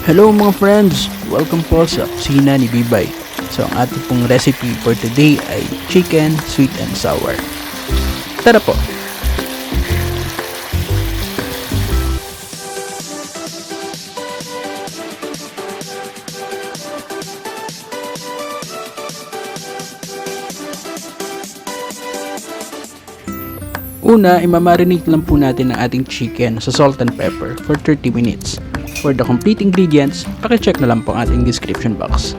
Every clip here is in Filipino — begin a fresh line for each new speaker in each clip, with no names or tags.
Hello mga friends! Welcome po sa Kusina ni Bibay. So ang ating pong recipe for today ay chicken sweet and sour. Tara po! Una, imamarinate lang po natin ang ating chicken sa salt and pepper for 30 minutes. For the complete ingredients, pakicheck na lang po ang ating description box.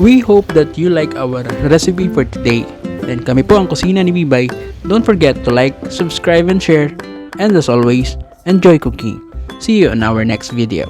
We hope that you like our recipe for today. Then kami po ang Kusina ni Bibay. Don't forget to like, subscribe, and share. And as always, enjoy cooking. See you on our next video.